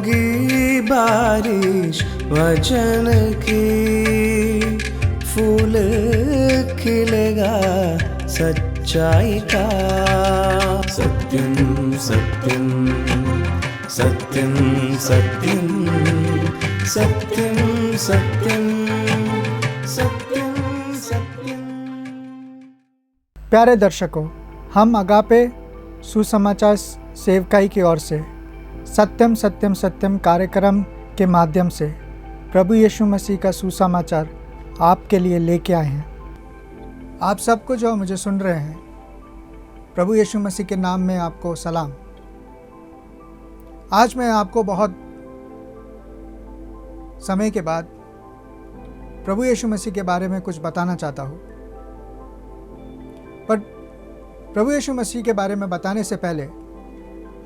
होगी बारिश वचन की, फूल खिलेगा सच्चाई का। सत्यम सत्यम सत्यम सत्यम सत्यम सत्यम सत्यम सत्यम। प्यारे दर्शकों, हम अगापे सुसमाचार सेवकाई की ओर से सत्यम सत्यम सत्यम कार्यक्रम के माध्यम से प्रभु यीशु मसीह का सुसमाचार आपके लिए लेके आए हैं। आप सबको जो मुझे सुन रहे हैं, प्रभु यीशु मसीह के नाम में आपको सलाम। आज मैं आपको बहुत समय के बाद प्रभु यीशु मसीह के बारे में कुछ बताना चाहता हूँ। पर प्रभु यीशु मसीह के बारे में बताने से पहले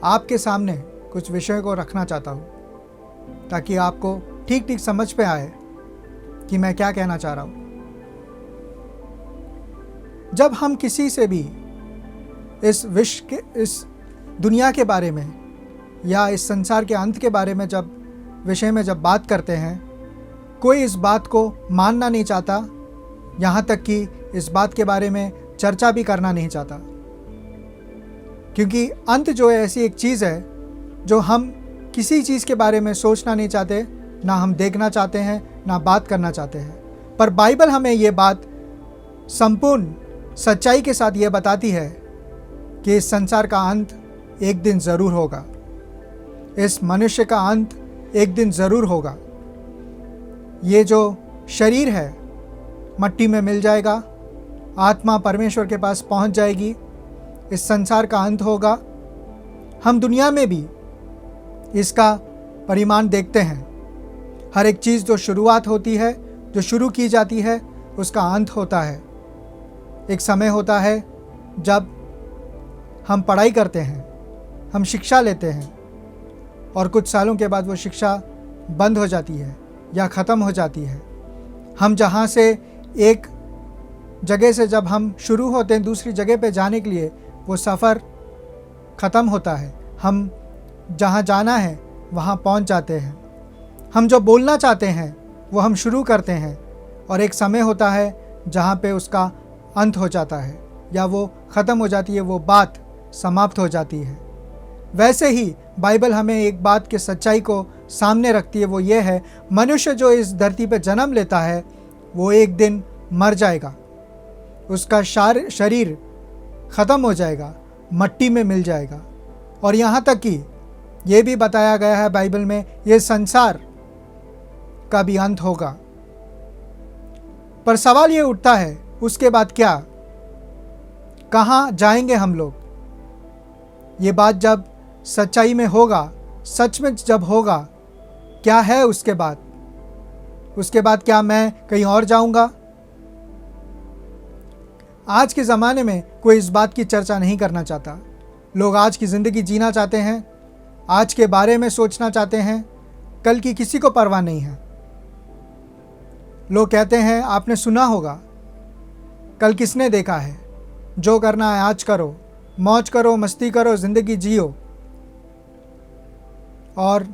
आपके सामने कुछ विषयों को रखना चाहता हूँ, ताकि आपको ठीक ठीक समझ पे आए कि मैं क्या कहना चाह रहा हूँ। जब हम किसी से भी इस विश्व के, इस दुनिया के बारे में या इस संसार के अंत के बारे में जब विषय में जब बात करते हैं, कोई इस बात को मानना नहीं चाहता, यहाँ तक कि इस बात के बारे में चर्चा भी करना नहीं चाहता। क्योंकि अंत जो है ऐसी एक चीज़ है जो हम किसी चीज़ के बारे में सोचना नहीं चाहते, ना हम देखना चाहते हैं, ना बात करना चाहते हैं। पर बाइबल हमें ये बात संपूर्ण सच्चाई के साथ ये बताती है कि इस संसार का अंत एक दिन ज़रूर होगा। इस मनुष्य का अंत एक दिन ज़रूर होगा। ये जो शरीर है मट्टी में मिल जाएगा, आत्मा परमेश्वर के पास पहुंच जाएगी। इस संसार का अंत होगा। हम दुनिया में भी इसका परिमाण देखते हैं। हर एक चीज़ जो शुरुआत होती है, जो शुरू की जाती है, उसका अंत होता है। एक समय होता है जब हम पढ़ाई करते हैं, हम शिक्षा लेते हैं, और कुछ सालों के बाद वो शिक्षा बंद हो जाती है या ख़त्म हो जाती है। हम जहाँ से एक जगह से जब हम शुरू होते हैं दूसरी जगह पे जाने के लिए, वो सफ़र ख़त्म होता है। हम जहाँ जाना है वहाँ पहुँच जाते हैं। हम जो बोलना चाहते हैं वो हम शुरू करते हैं, और एक समय होता है जहाँ पे उसका अंत हो जाता है या वो ख़त्म हो जाती है, वो बात समाप्त हो जाती है। वैसे ही बाइबल हमें एक बात की सच्चाई को सामने रखती है। वो ये है, मनुष्य जो इस धरती पे जन्म लेता है वो एक दिन मर जाएगा। उसका शरीर ख़त्म हो जाएगा, मट्टी में मिल जाएगा। और यहाँ तक कि ये भी बताया गया है बाइबल में, ये संसार का भी अंत होगा। पर सवाल ये उठता है, उसके बाद क्या? कहाँ जाएंगे हम लोग? ये बात जब सच्चाई में होगा, सच में जब होगा, क्या है उसके बाद? उसके बाद क्या मैं कहीं और जाऊंगा? आज के ज़माने में कोई इस बात की चर्चा नहीं करना चाहता। लोग आज की ज़िंदगी जीना चाहते हैं, आज के बारे में सोचना चाहते हैं, कल की किसी को परवाह नहीं है। लोग कहते हैं, आपने सुना होगा, कल किसने देखा है? जो करना है आज करो, मौज करो, मस्ती करो, ज़िंदगी जियो। और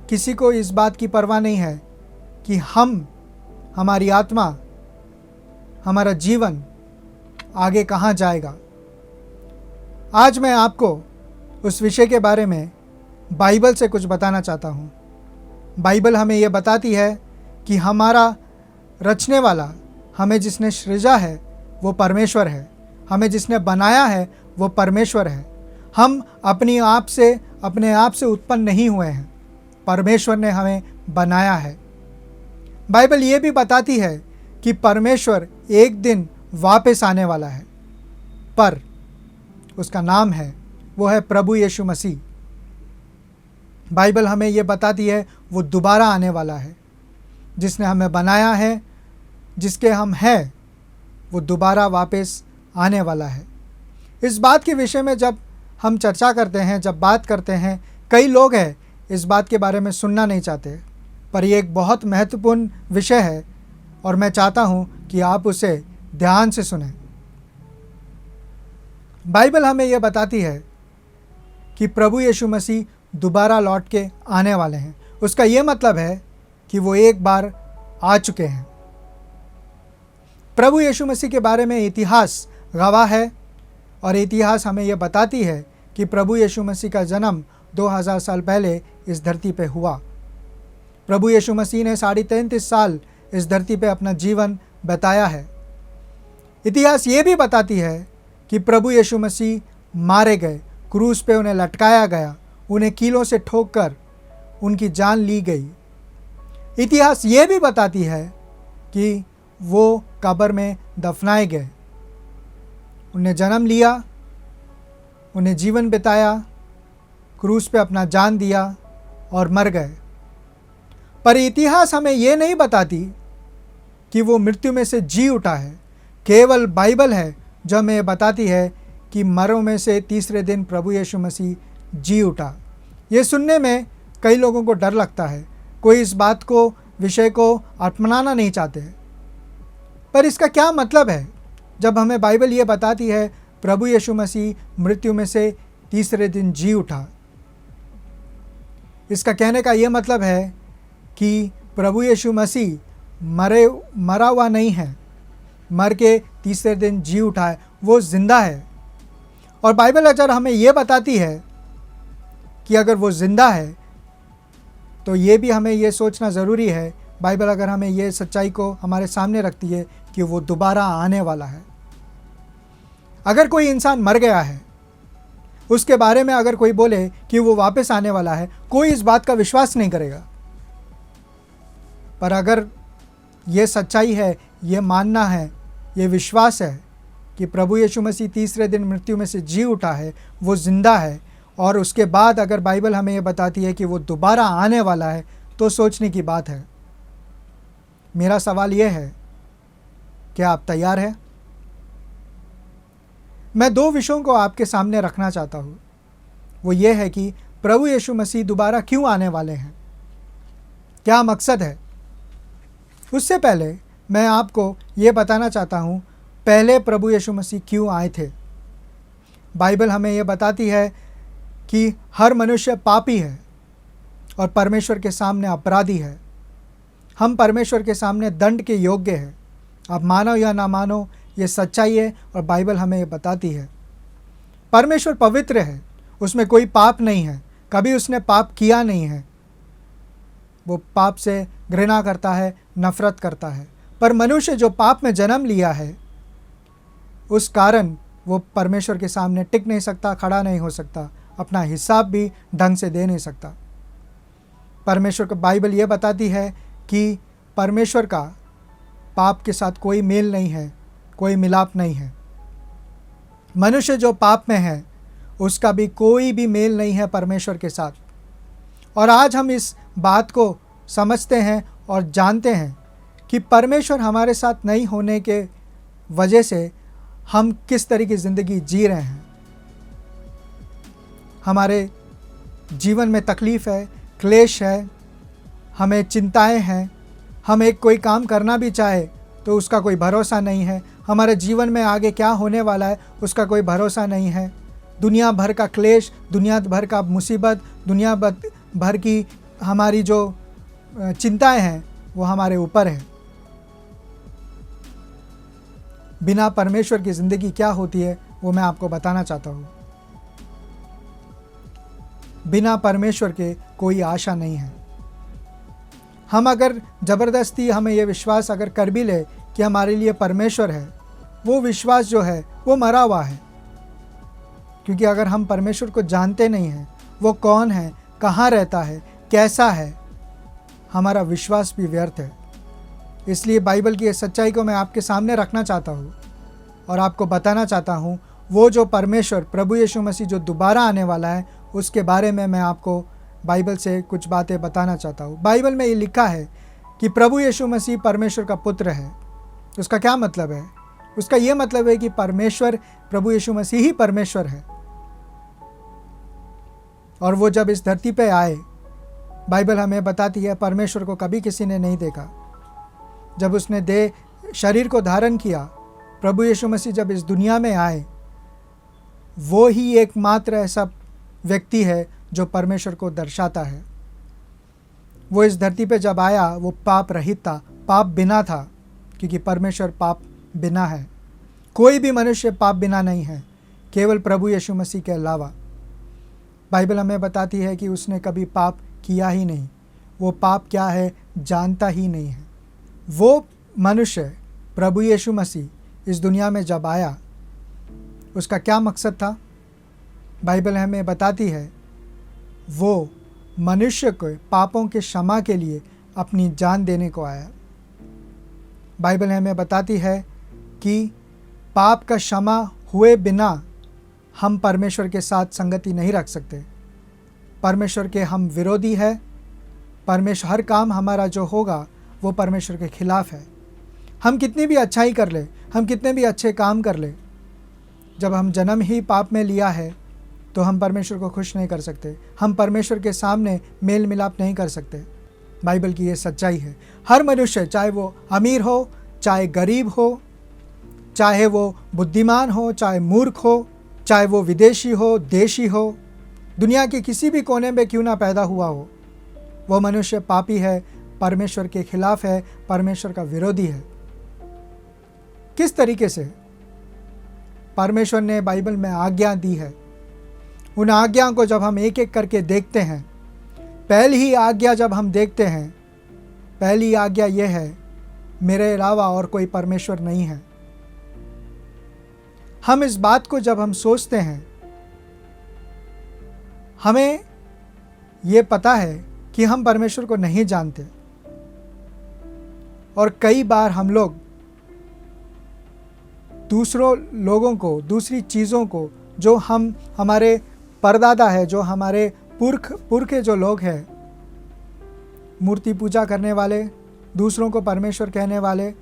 किसी को इस बात की परवाह नहीं है कि हमारी आत्मा, हमारा जीवन आगे कहाँ जाएगा। आज मैं आपको उस विषय के बारे में बाइबल से कुछ बताना चाहता हूँ। बाइबल हमें ये बताती है कि हमारा रचने वाला, हमें जिसने सृजा है वो परमेश्वर है। हमें जिसने बनाया है वो परमेश्वर है। हम अपने आप से उत्पन्न नहीं हुए हैं, परमेश्वर ने हमें बनाया है। बाइबल ये भी बताती है कि परमेश्वर एक दिन वापस आने वाला है, पर उसका नाम है, वो है प्रभु यीशु मसीह। बाइबल हमें ये बताती है वो दोबारा आने वाला है। जिसने हमें बनाया है, जिसके हम हैं, वो दोबारा वापस आने वाला है। इस बात के विषय में जब हम चर्चा करते हैं, जब बात करते हैं, कई लोग हैं इस बात के बारे में सुनना नहीं चाहते, पर ये एक बहुत महत्वपूर्ण विषय है और मैं चाहता हूँ कि आप उसे ध्यान से सुनें। बाइबल हमें यह बताती है कि प्रभु यीशु मसीह दोबारा लौट के आने वाले हैं। उसका ये मतलब है कि वो एक बार आ चुके हैं। प्रभु यीशु मसीह के बारे में इतिहास गवाह है और इतिहास हमें यह बताती है कि प्रभु यीशु मसीह का जन्म 2000 साल पहले इस धरती पे हुआ। प्रभु यीशु मसीह ने 33.5 साल इस धरती पे अपना जीवन बिताया है। इतिहास ये भी बताती है कि प्रभु यीशु मसीह मारे गए, क्रूस पे उन्हें लटकाया गया, उन्हें कीलों से ठोककर उनकी जान ली गई। इतिहास ये भी बताती है कि वो कब्र में दफनाए गए। उन्हें जन्म लिया, उन्हें जीवन बिताया, क्रूस पे अपना जान दिया और मर गए। पर इतिहास हमें ये नहीं बताती कि वो मृत्यु में से जी उठा है। केवल बाइबल है जो हमें बताती है कि मरों में से तीसरे दिन प्रभु यीशु मसीह जी उठा। ये सुनने में कई लोगों को डर लगता है, कोई इस बात को विषय को अपनाना नहीं चाहते हैं। पर इसका क्या मतलब है जब हमें बाइबल ये बताती है प्रभु यीशु मसीह मृत्यु में से तीसरे दिन जी उठा? इसका कहने का ये मतलब है कि प्रभु यीशु मसीह मरा हुआ नहीं है, मर के तीसरे दिन जी उठा है, वो जिंदा है। और बाइबल अगर हमें ये बताती है कि अगर वो जिंदा है तो ये भी हमें ये सोचना ज़रूरी है, बाइबल अगर हमें ये सच्चाई को हमारे सामने रखती है कि वो दोबारा आने वाला है। अगर कोई इंसान मर गया है, उसके बारे में अगर कोई बोले कि वो वापस आने वाला है, कोई इस बात का विश्वास नहीं करेगा। पर अगर ये सच्चाई है, ये मानना है, ये विश्वास है कि प्रभु यीशु मसीह तीसरे दिन मृत्यु में से जी उठा है, वो ज़िंदा है, और उसके बाद अगर बाइबल हमें ये बताती है कि वो दोबारा आने वाला है, तो सोचने की बात है। मेरा सवाल ये है, क्या आप तैयार हैं? मैं 2 विषयों को आपके सामने रखना चाहता हूँ। वो ये है कि प्रभु यीशु मसीह दोबारा क्यों आने वाले हैं, क्या मकसद है। उससे पहले मैं आपको ये बताना चाहता हूँ पहले प्रभु यीशु मसीह क्यों आए थे। बाइबल हमें ये बताती है कि हर मनुष्य पापी है और परमेश्वर के सामने अपराधी है। हम परमेश्वर के सामने दंड के योग्य हैं। आप मानो या ना मानो, ये सच्चाई है और बाइबल हमें ये बताती है। परमेश्वर पवित्र है, उसमें कोई पाप नहीं है, कभी उसने पाप किया नहीं है। वो पाप से घृणा करता है, नफरत करता है। पर मनुष्य जो पाप में जन्म लिया है, उस कारण वो परमेश्वर के सामने टिक नहीं सकता, खड़ा नहीं हो सकता, अपना हिसाब भी ढंग से दे नहीं सकता। परमेश्वर को बाइबल ये बताती है कि परमेश्वर का पाप के साथ कोई मेल नहीं है, कोई मिलाप नहीं है। मनुष्य जो पाप में है, उसका भी कोई भी मेल नहीं है परमेश्वर के साथ। और आज हम इस बात को समझते हैं और जानते हैं कि परमेश्वर हमारे साथ नहीं होने के वजह से हम किस तरह की ज़िंदगी जी रहे हैं। हमारे जीवन में तकलीफ़ है, क्लेश है, हमें चिंताएं हैं। हम एक कोई काम करना भी चाहे तो उसका कोई भरोसा नहीं है। हमारे जीवन में आगे क्या होने वाला है उसका कोई भरोसा नहीं है। दुनिया भर का क्लेश, दुनिया भर का मुसीबत, दुनिया भर की हमारी जो चिंताएं हैं वो हमारे ऊपर है। बिना परमेश्वर की ज़िंदगी क्या होती है वो मैं आपको बताना चाहता हूँ। बिना परमेश्वर के कोई आशा नहीं है। हम अगर ज़बरदस्ती हमें ये विश्वास अगर कर भी ले कि हमारे लिए परमेश्वर है, वो विश्वास जो है वो मरा हुआ है। क्योंकि अगर हम परमेश्वर को जानते नहीं हैं, वो कौन है, कहाँ रहता है, कैसा है, हमारा विश्वास भी व्यर्थ है। इसलिए बाइबल की इस सच्चाई को मैं आपके सामने रखना चाहता हूँ और आपको बताना चाहता हूँ वो जो परमेश्वर प्रभु यीशु मसीह जो दोबारा आने वाला है, उसके बारे में मैं आपको बाइबल से कुछ बातें बताना चाहता हूँ। बाइबल में ये लिखा है कि प्रभु यीशु मसीह परमेश्वर का पुत्र है। उसका क्या मतलब है? उसका ये मतलब है कि परमेश्वर, प्रभु यीशु मसीह ही परमेश्वर है। और वो जब इस धरती पे आए, बाइबल हमें बताती है परमेश्वर को कभी किसी ने नहीं देखा। जब उसने शरीर को धारण किया, प्रभु यीशु मसीह जब इस दुनिया में आए, वो ही एकमात्र ऐसा व्यक्ति है जो परमेश्वर को दर्शाता है। वो इस धरती पे जब आया वो पाप रहित था, पाप बिना था, क्योंकि परमेश्वर पाप बिना है। कोई भी मनुष्य पाप बिना नहीं है, केवल प्रभु यीशु मसीह के अलावा। बाइबल हमें बताती है कि उसने कभी पाप किया ही नहीं, वो पाप क्या है जानता ही नहीं है। वो मनुष्य प्रभु यीशु मसीह इस दुनिया में जब आया, उसका क्या मकसद था? बाइबल हमें बताती है वो मनुष्य को पापों के क्षमा के लिए अपनी जान देने को आया। बाइबल हमें बताती है कि पाप का क्षमा हुए बिना हम परमेश्वर के साथ संगति नहीं रख सकते। परमेश्वर के हम विरोधी है। परमेश्वर हर काम हमारा जो होगा वो परमेश्वर के खिलाफ है। हम कितनी भी अच्छाई कर ले, हम कितने भी अच्छे काम कर ले, जब हम जन्म ही पाप में लिया है तो हम परमेश्वर को खुश नहीं कर सकते। हम परमेश्वर के सामने मेल मिलाप नहीं कर सकते। बाइबल की ये सच्चाई है। हर मनुष्य, चाहे वो अमीर हो, चाहे गरीब हो, चाहे वो बुद्धिमान हो, चाहे मूर्ख हो, चाहे वो विदेशी हो, देशी हो, दुनिया के किसी भी कोने में क्यों ना पैदा हुआ हो, वो मनुष्य पापी है, परमेश्वर के खिलाफ है, परमेश्वर का विरोधी है। किस तरीके से परमेश्वर ने बाइबल में आज्ञा दी है, उन आज्ञा को जब हम एक एक करके देखते हैं, पहली ही आज्ञा जब हम देखते हैं, पहली आज्ञा यह है, मेरे अलावा और कोई परमेश्वर नहीं है। हम इस बात को जब हम सोचते हैं, हमें ये पता है कि हम परमेश्वर को नहीं जानते, और कई बार हम लोग दूसरों लोगों को, दूसरी चीज़ों को, जो हमारे परदादा है, जो हमारे पुरखे जो लोग हैं, मूर्ति पूजा करने वाले, दूसरों को परमेश्वर कहने वाले,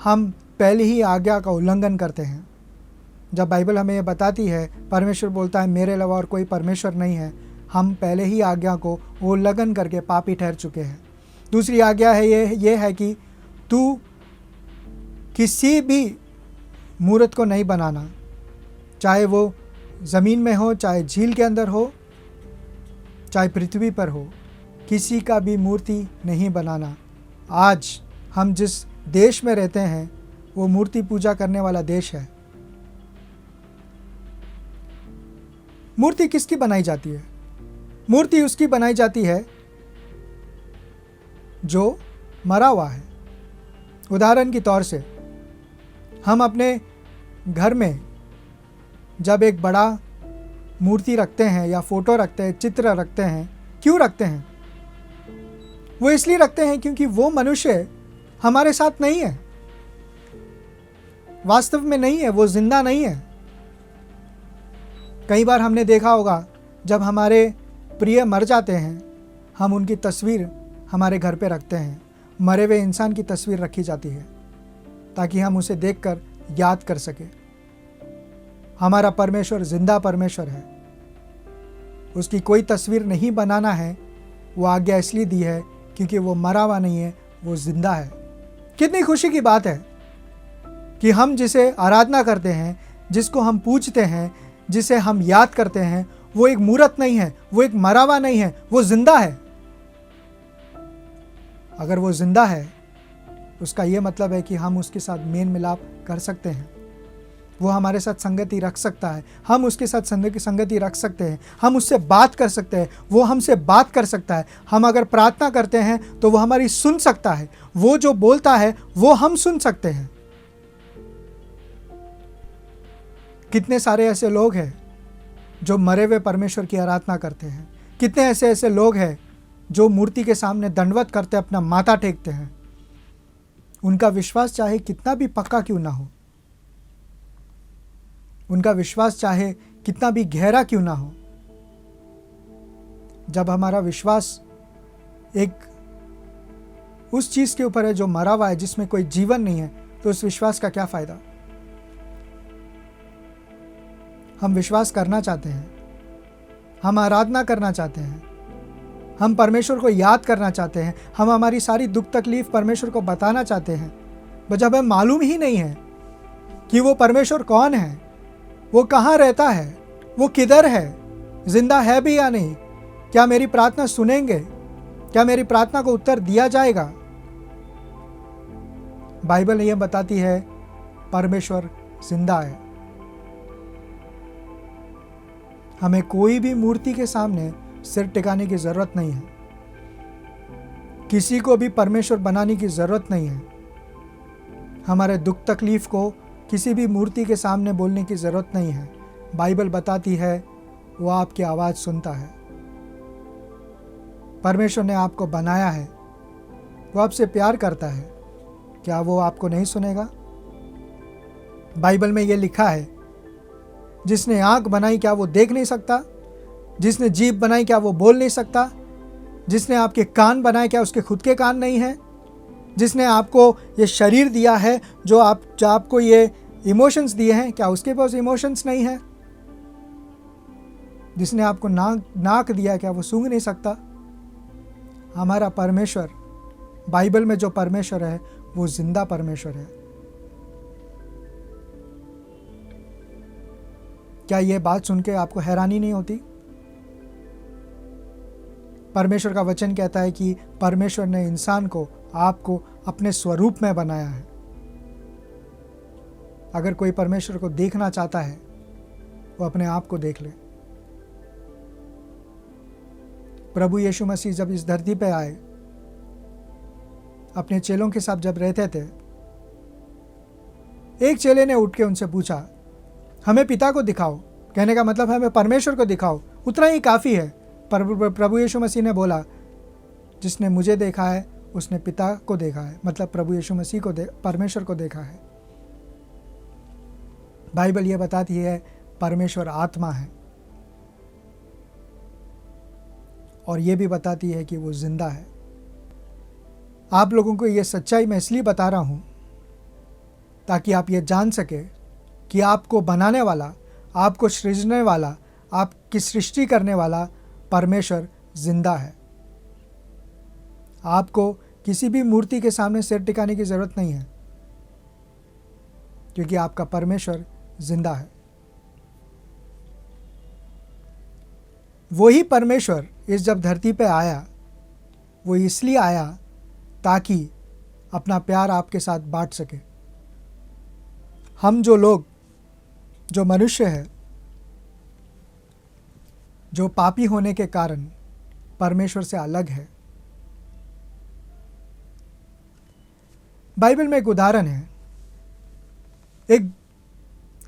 हम पहली ही आज्ञा का उल्लंघन करते हैं। जब बाइबल हमें ये बताती है, परमेश्वर बोलता है मेरे अलावा और कोई परमेश्वर नहीं है, हम पहले ही आज्ञा को उल्लंघन करके पापी ठहर चुके हैं। दूसरी आज्ञा है ये है कि तू किसी भी मूर्त को नहीं बनाना, चाहे वो ज़मीन में हो, चाहे झील के अंदर हो, चाहे पृथ्वी पर हो, किसी का भी मूर्ति नहीं बनाना। आज हम जिस देश में रहते हैं वो मूर्ति पूजा करने वाला देश है। मूर्ति किसकी बनाई जाती है? मूर्ति उसकी बनाई जाती है जो मरा हुआ है। उदाहरण के तौर से हम अपने घर में जब एक बड़ा मूर्ति रखते हैं या फोटो रखते हैं, चित्र रखते हैं, क्यों रखते हैं? वो इसलिए रखते हैं क्योंकि वो मनुष्य हमारे साथ नहीं है, वास्तव में नहीं है, वो जिंदा नहीं है। कई बार हमने देखा होगा जब हमारे प्रिय मर जाते हैं, हम उनकी तस्वीर हमारे घर पे रखते हैं। मरे हुए इंसान की तस्वीर रखी जाती है ताकि हम उसे देखकर याद कर सके। हमारा परमेश्वर जिंदा परमेश्वर है, उसकी कोई तस्वीर नहीं बनाना है। वो आज्ञा इसलिए दी है क्योंकि वो मरा हुआ नहीं है, वो जिंदा है। कितनी खुशी की बात है कि हम जिसे आराधना करते हैं, जिसको हम पूजते हैं, जिसे हम याद करते हैं, वो एक मूर्त नहीं है, वो एक मरा हुआ नहीं है, वो जिंदा है। अगर वो जिंदा है उसका ये मतलब है कि हम उसके साथ मेल मिलाप कर सकते हैं, वो हमारे साथ संगति रख सकता है, हम उसके साथ संगति रख सकते हैं, हम उससे बात कर सकते हैं, वो हमसे बात कर सकता है। हम अगर प्रार्थना करते हैं तो वो हमारी सुन सकता है, वो जो बोलता है वो हम सुन सकते हैं। कितने सारे ऐसे लोग हैं जो मरे हुए परमेश्वर की आराधना करते हैं। कितने ऐसे लोग हैं जो मूर्ति के सामने दंडवत करते अपना माथा टेकते हैं। उनका विश्वास चाहे कितना भी पक्का क्यों ना हो, उनका विश्वास चाहे कितना भी गहरा क्यों ना हो, जब हमारा विश्वास एक उस चीज के ऊपर है जो मरा हुआ है, जिसमें कोई जीवन नहीं है, तो उस विश्वास का क्या फायदा? हम विश्वास करना चाहते हैं, हम आराधना करना चाहते हैं, हम परमेश्वर को याद करना चाहते हैं, हम हमारी सारी दुख तकलीफ परमेश्वर को बताना चाहते हैं, पर जब हमें मालूम ही नहीं है कि वो परमेश्वर कौन है, वो कहाँ रहता है, वो किधर है, जिंदा है भी या नहीं, क्या मेरी प्रार्थना सुनेंगे? क्या मेरी प्रार्थना को उत्तर दिया जाएगा? बाइबल यह बताती है परमेश्वर जिंदा है। हमें कोई भी मूर्ति के सामने सिर टिकाने की जरूरत नहीं है। किसी को भी परमेश्वर बनाने की जरूरत नहीं है। हमारे दुख तकलीफ को किसी भी मूर्ति के सामने बोलने की जरूरत नहीं है। बाइबल बताती है वो आपकी आवाज सुनता है। परमेश्वर ने आपको बनाया है, वो आपसे प्यार करता है। क्या वो आपको नहीं सुनेगा? बाइबल में यह लिखा है, जिसने आंख बनाई क्या वो देख नहीं सकता? जिसने जीभ बनाई क्या वो बोल नहीं सकता? जिसने आपके कान बनाए क्या उसके खुद के कान नहीं हैं? जिसने आपको ये शरीर दिया है, जो आपको ये इमोशंस दिए हैं, क्या उसके पास इमोशंस नहीं है? जिसने आपको नाक दिया क्या वो सूंघ नहीं सकता? हमारा परमेश्वर, बाइबल में जो परमेश्वर है वो जिंदा परमेश्वर है। क्या ये बात सुन के आपको हैरानी नहीं होती? परमेश्वर का वचन कहता है कि परमेश्वर ने इंसान को, आपको अपने स्वरूप में बनाया है। अगर कोई परमेश्वर को देखना चाहता है वो अपने आप को देख ले। प्रभु यीशु मसीह जब इस धरती पे आए, अपने चेलों के साथ जब रहते थे, एक चेले ने उठ के उनसे पूछा, हमें पिता को दिखाओ। कहने का मतलब हमें परमेश्वर को दिखाओ, उतना ही काफ़ी है। प्रभु यीशु मसीह ने बोला, जिसने मुझे देखा है उसने पिता को देखा है। मतलब प्रभु यीशु मसीह को परमेश्वर को देखा है। बाइबल यह बताती है परमेश्वर आत्मा है, और यह भी बताती है कि वो जिंदा है। आप लोगों को यह सच्चाई मैं इसलिए बता रहा हूं ताकि आप ये जान सके कि आपको बनाने वाला, आपको सृजने वाला, आपकी सृष्टि करने वाला परमेश्वर जिंदा है। आपको किसी भी मूर्ति के सामने सिर टिकाने की जरूरत नहीं है, क्योंकि आपका परमेश्वर जिंदा है। वही परमेश्वर जब धरती पे आया, वो इसलिए आया ताकि अपना प्यार आपके साथ बांट सके। हम जो लोग, जो मनुष्य है, जो पापी होने के कारण परमेश्वर से अलग है। बाइबल में एक उदाहरण है। एक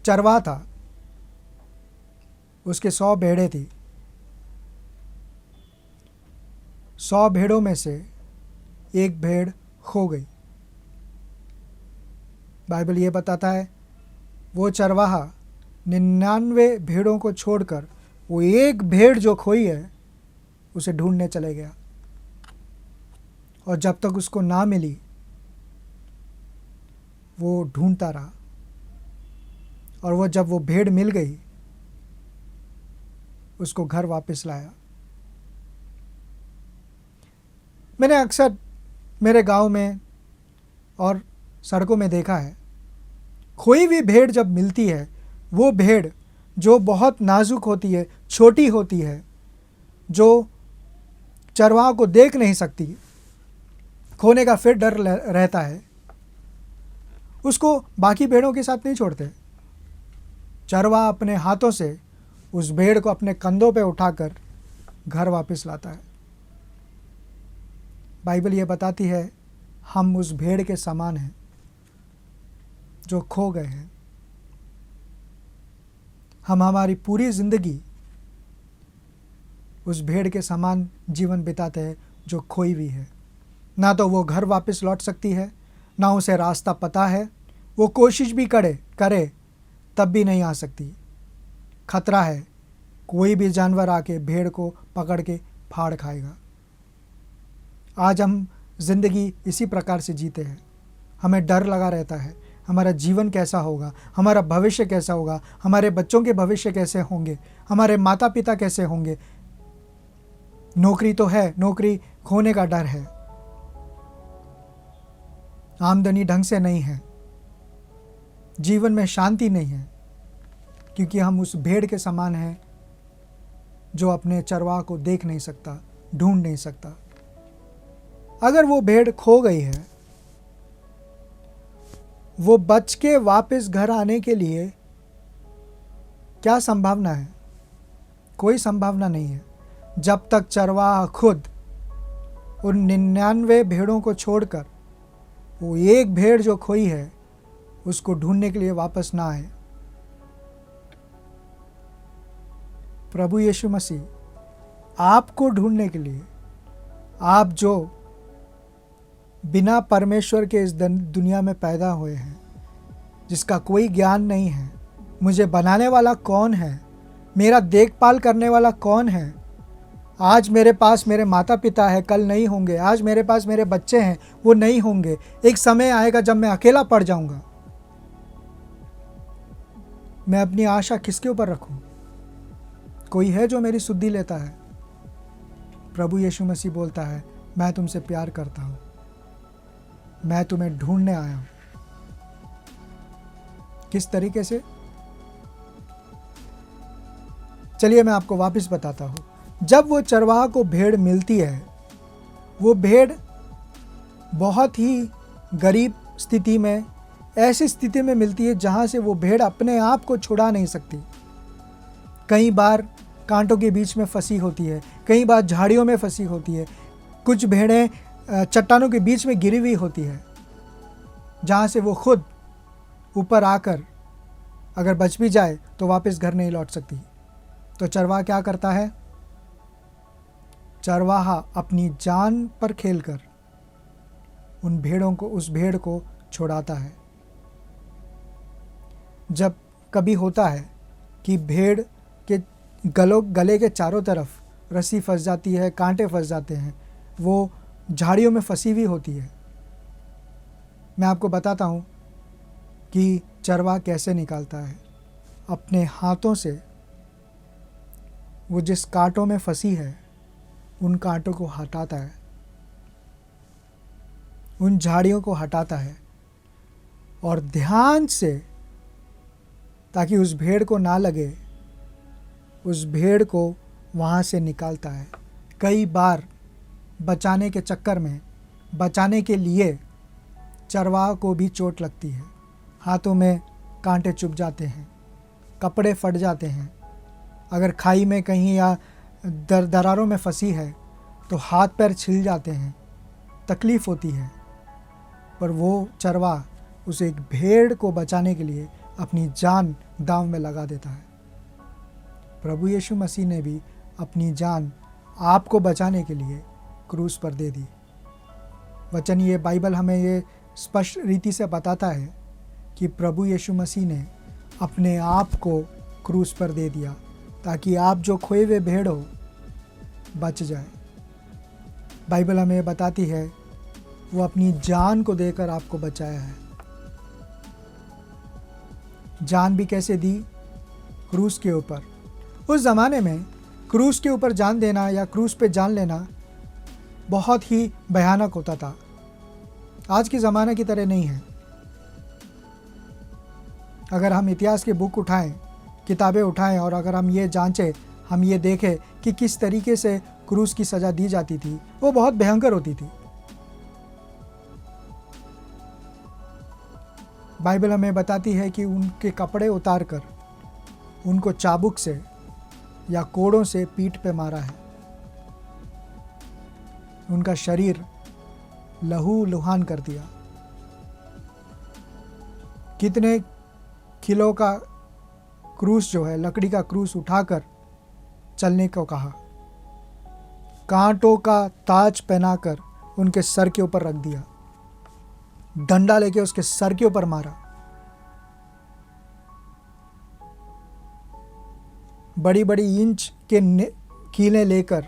चरवाहा था, उसके 100 भेड़ें थी। 100 भेड़ों में से एक भेड़ खो गई। बाइबल ये बताता है वो चरवाहा 99 भेड़ों को छोड़कर वो एक भेड़ जो खोई है उसे ढूंढने चले गया, और जब तक उसको ना मिली वो ढूंढता रहा, और वो जब वो भेड़ मिल गई उसको घर वापस लाया। मैंने अक्सर मेरे गांव में और सड़कों में देखा है, खोई हुई भेड़ जब मिलती है, वो भेड़ जो बहुत नाजुक होती है, छोटी होती है, जो चरवाहा को देख नहीं सकती, खोने का फिर डर रहता है, उसको बाकी भेड़ों के साथ नहीं छोड़ते। चरवाहा अपने हाथों से उस भेड़ को अपने कंधों पे उठाकर घर वापस लाता है। बाइबल ये बताती है हम उस भेड़ के समान हैं जो खो गए हैं। हम हमारी पूरी जिंदगी उस भेड़ के समान जीवन बिताते हैं जो खोई हुई है। ना तो वो घर वापस लौट सकती है, ना उसे रास्ता पता है, वो कोशिश भी करे तब भी नहीं आ सकती। खतरा है, कोई भी जानवर आके भेड़ को पकड़ के फाड़ खाएगा। आज हम जिंदगी इसी प्रकार से जीते हैं। हमें डर लगा रहता है, हमारा जीवन कैसा होगा, हमारा भविष्य कैसा होगा, हमारे बच्चों के भविष्य कैसे होंगे, हमारे माता पिता कैसे होंगे। नौकरी तो है, नौकरी खोने का डर है, आमदनी ढंग से नहीं है, जीवन में शांति नहीं है, क्योंकि हम उस भेड़ के समान हैं जो अपने चरवाह को देख नहीं सकता, ढूंढ नहीं सकता। अगर वो भेड़ खो गई है, वो बच के वापस घर आने के लिए क्या संभावना है? कोई संभावना नहीं है, जब तक चरवाहा खुद उन 99 भेड़ों को छोड़कर वो एक भेड़ जो खोई है उसको ढूंढने के लिए वापस ना आए। प्रभु यीशु मसीह आपको ढूंढने के लिए, आप जो बिना परमेश्वर के इस दुनिया में पैदा हुए हैं, जिसका कोई ज्ञान नहीं है, मुझे बनाने वाला कौन है, मेरा देखभाल करने वाला कौन है, आज मेरे पास मेरे माता पिता है, कल नहीं होंगे, आज मेरे पास मेरे बच्चे हैं, वो नहीं होंगे, एक समय आएगा जब मैं अकेला पड़ जाऊंगा। मैं अपनी आशा किसके ऊपर रखूं? कोई है जो मेरी सुधि लेता है? प्रभु यीशु मसीह बोलता है, मैं तुमसे प्यार करता हूं, मैं तुम्हें ढूंढने आया हूं। किस तरीके से? चलिए मैं आपको वापस बताता हूं। जब वो चरवाहा को भेड़ मिलती है, वो भेड़ बहुत ही गरीब स्थिति में, ऐसी स्थिति में मिलती है जहां से वो भेड़ अपने आप को छुड़ा नहीं सकती। कई बार कांटों के बीच में फंसी होती है, कई बार झाड़ियों में फंसी होती है, कुछ भेड़ें चट्टानों के बीच में गिरी हुई होती है, जहाँ से वो खुद ऊपर आकर अगर बच भी जाए तो वापस घर नहीं लौट सकती। तो चरवाहा क्या करता है? चरवाहा अपनी जान पर खेलकर उस भेड़ को छुड़ाता है। जब कभी होता है कि भेड़ के गले के चारों तरफ रस्सी फंस जाती है, कांटे फंस जाते हैं, वो झाड़ियों में फंसी हुई होती है, मैं आपको बताता हूँ कि चरवाहा कैसे निकालता है। अपने हाथों से वो जिस कांटों में फंसी है उन कांटों को हटाता है, उन झाड़ियों को हटाता है और ध्यान से, ताकि उस भेड़ को ना लगे, उस भेड़ को वहाँ से निकालता है। कई बार बचाने के चक्कर में, बचाने के लिए चरवाहा को भी चोट लगती है, हाथों में कांटे चुभ जाते हैं, कपड़े फट जाते हैं, अगर खाई में कहीं या दरारों में फंसी है तो हाथ पैर छिल जाते हैं, तकलीफ़ होती है। पर वो चरवाहा उस एक भेड़ को बचाने के लिए अपनी जान दांव में लगा देता है। प्रभु यीशु मसीह ने भी अपनी जान आपको बचाने के लिए क्रूस पर दे दी। वचन, ये बाइबल हमें ये स्पष्ट रीति से बताता है कि प्रभु यीशु मसीह ने अपने आप को क्रूस पर दे दिया ताकि आप जो खोए हुए भेड़ हो बच जाए। बाइबल हमें बताती है वो अपनी जान को देकर आपको बचाया है। जान भी कैसे दी? क्रूस के ऊपर। उस ज़माने में क्रूस के ऊपर जान देना या क्रूस पे जान लेना बहुत ही भयानक होता था। आज के ज़माने की तरह नहीं है। अगर हम इतिहास के बुक उठाएं, किताबें उठाएं और अगर हम ये जांचें, हम ये देखें कि किस तरीके से क्रूस की सज़ा दी जाती थी, वो बहुत भयंकर होती थी। बाइबल हमें बताती है कि उनके कपड़े उतारकर उनको चाबुक से या कोड़ों से पीठ पे मारा है। उनका शरीर लहू लुहान कर दिया। कितने किलो का क्रूस जो है, लकड़ी का क्रूस उठाकर चलने को कहा। कांटों का ताज पहनाकर उनके सर के ऊपर रख दिया। डंडा लेके उसके सर के ऊपर मारा। बड़ी बड़ी इंच के कीलें लेकर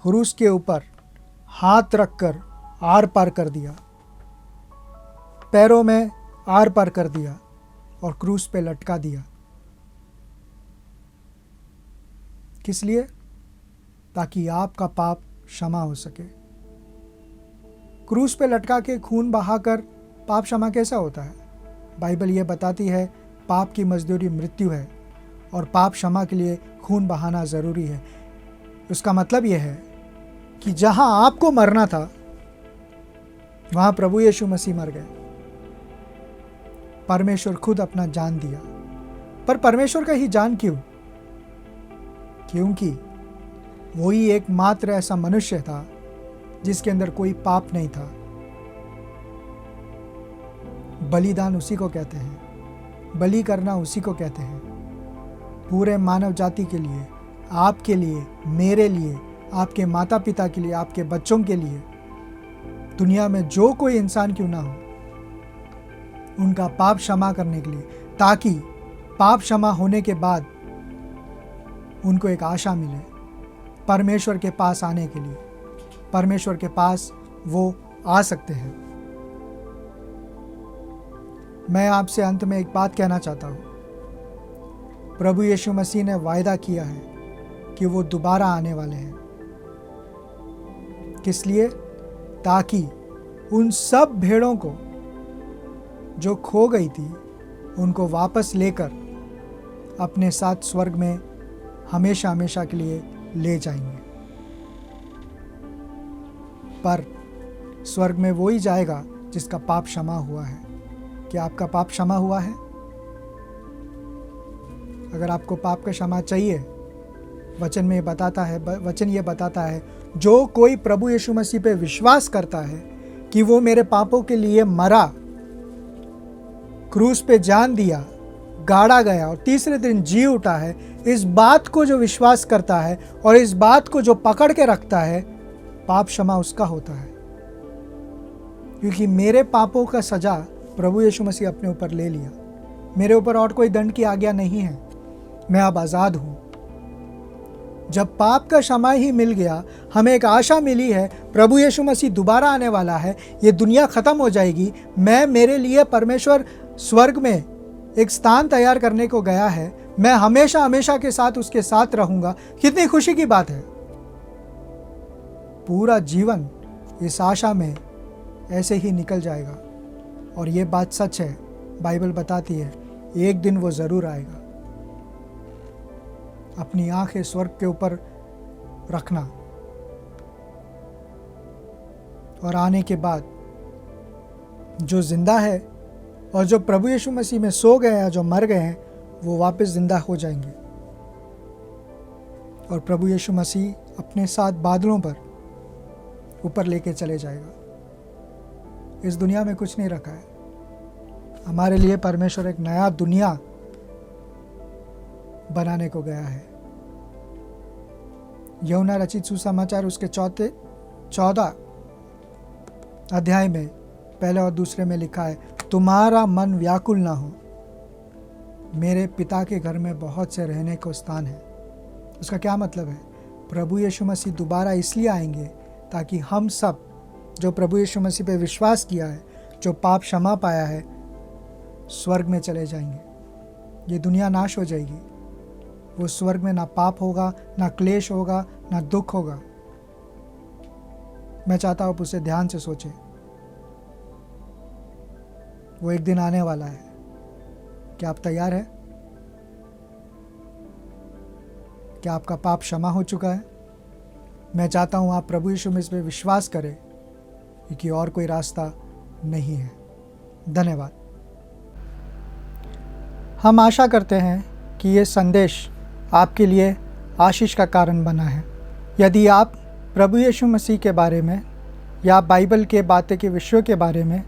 क्रूस के ऊपर हाथ रखकर आर पार कर दिया, पैरों में आर पार कर दिया और क्रूस पे लटका दिया। किस लिए? ताकि आपका पाप क्षमा हो सके। क्रूस पे लटका के खून बहाकर पाप क्षमा कैसा होता है? बाइबल ये बताती है पाप की मजदूरी मृत्यु है और पाप क्षमा के लिए खून बहाना ज़रूरी है। उसका मतलब यह है कि जहां आपको मरना था वहां प्रभु यीशु मसीह मर गए। परमेश्वर खुद अपना जान दिया। पर परमेश्वर का ही जान क्यों? क्योंकि वही एकमात्र ऐसा मनुष्य था जिसके अंदर कोई पाप नहीं था। बलिदान उसी को कहते हैं, बलि करना उसी को कहते हैं। पूरे मानव जाति के लिए, आपके लिए, मेरे लिए, आपके माता पिता के लिए, आपके बच्चों के लिए, दुनिया में जो कोई इंसान क्यों ना हो, उनका पाप क्षमा करने के लिए, ताकि पाप क्षमा होने के बाद उनको एक आशा मिले परमेश्वर के पास आने के लिए। परमेश्वर के पास वो आ सकते हैं। मैं आपसे अंत में एक बात कहना चाहता हूं। प्रभु यीशु मसीह ने वायदा किया है कि वो दोबारा आने वाले हैं। किस लिए? ताकि उन सब भेड़ों को जो खो गई थी उनको वापस लेकर अपने साथ स्वर्ग में हमेशा हमेशा के लिए ले जाएंगे। पर स्वर्ग में वो ही जाएगा जिसका पाप क्षमा हुआ है। क्या आपका पाप क्षमा हुआ है? अगर आपको पाप का क्षमा चाहिए, वचन में बताता है, वचन ये बताता है, जो कोई प्रभु यीशु मसीह पे विश्वास करता है कि वो मेरे पापों के लिए मरा, क्रूस पे जान दिया, गाड़ा गया और तीसरे दिन जी उठा है, इस बात को जो विश्वास करता है और इस बात को जो पकड़ के रखता है, पाप क्षमा उसका होता है। क्योंकि मेरे पापों का सजा प्रभु यीशु मसीह अपने ऊपर ले लिया। मेरे ऊपर और कोई दंड की आज्ञा नहीं है। मैं अब आज़ाद हूँ। जब पाप का क्षमा ही मिल गया, हमें एक आशा मिली है, प्रभु यीशु मसीह दोबारा आने वाला है, ये दुनिया ख़त्म हो जाएगी, मेरे लिए परमेश्वर स्वर्ग में एक स्थान तैयार करने को गया है, मैं हमेशा हमेशा के साथ उसके साथ रहूँगा। कितनी खुशी की बात है। पूरा जीवन इस आशा में ऐसे ही निकल जाएगा। और ये बात सच है, बाइबल बताती है, एक दिन वो ज़रूर आएगा। अपनी आंखें स्वर्ग के ऊपर रखना और आने के बाद जो जिंदा है और जो प्रभु यीशु मसीह में सो गए हैं, जो मर गए हैं, वो वापस जिंदा हो जाएंगे और प्रभु यीशु मसीह अपने साथ बादलों पर ऊपर लेके चले जाएगा। इस दुनिया में कुछ नहीं रखा है। हमारे लिए परमेश्वर एक नया दुनिया बनाने को गया है। यूहन्ना रचित सुसमाचार उसके 14 अध्याय में पहले और दूसरे में लिखा है, तुम्हारा मन व्याकुल ना हो, मेरे पिता के घर में बहुत से रहने को स्थान है। उसका क्या मतलब है? प्रभु यीशु मसीह दोबारा इसलिए आएंगे ताकि हम सब जो प्रभु यीशु मसीह पे विश्वास किया है, जो पाप क्षमा पाया है, स्वर्ग में चले जाएंगे। ये दुनिया नाश हो जाएगी। वो स्वर्ग में ना पाप होगा, ना क्लेश होगा, ना दुख होगा। मैं चाहता हूं आप उसे ध्यान से सोचें। वो एक दिन आने वाला है। क्या आप तैयार हैं? क्या आपका पाप क्षमा हो चुका है? मैं चाहता हूं आप प्रभु यीशु मसीह पे विश्वास करें, क्योंकि और कोई रास्ता नहीं है। धन्यवाद। हम आशा करते हैं कि ये संदेश आपके लिए आशीष का कारण बना है। यदि आप प्रभु यीशु मसीह के बारे में या बाइबल के बातें के विषयों के बारे में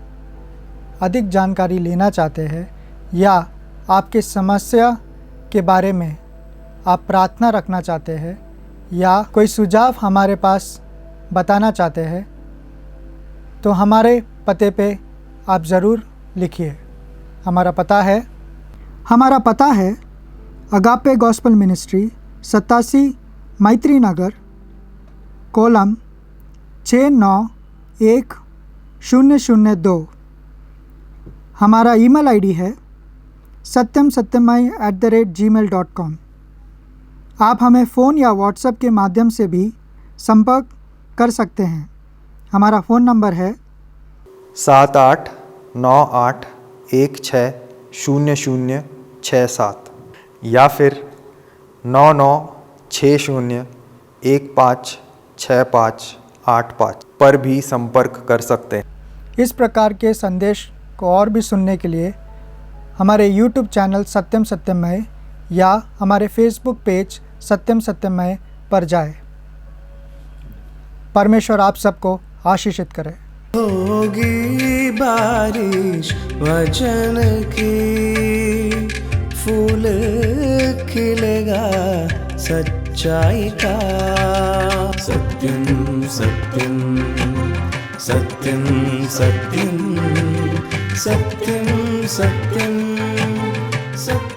अधिक जानकारी लेना चाहते हैं या आपके समस्या के बारे में आप प्रार्थना रखना चाहते हैं या कोई सुझाव हमारे पास बताना चाहते हैं, तो हमारे पते पे आप ज़रूर लिखिए। हमारा पता है अगापे गॉस्पेल मिनिस्ट्री, 87 मैत्री नगर, कोलम 691002। हमारा ईमेल आईडी है satyamsatyamai@gmail.com। आप हमें फ़ोन या व्हाट्सएप के माध्यम से भी संपर्क कर सकते हैं। हमारा फ़ोन नंबर है 7898160067 या फिर 9960 156585 पर भी संपर्क कर सकते हैं। इस प्रकार के संदेश को और भी सुनने के लिए हमारे YouTube चैनल सत्यम सत्यमय या हमारे Facebook पेज सत्यम सत्यमय पर जाएं। परमेश्वर आप सबको आशीषित करे। होगी बारिश वचन की, फूल खिलेगा सच्चाई का। सत्यम सत्यम सत्यम सत्यम सत्यम सत्यम सत्यम।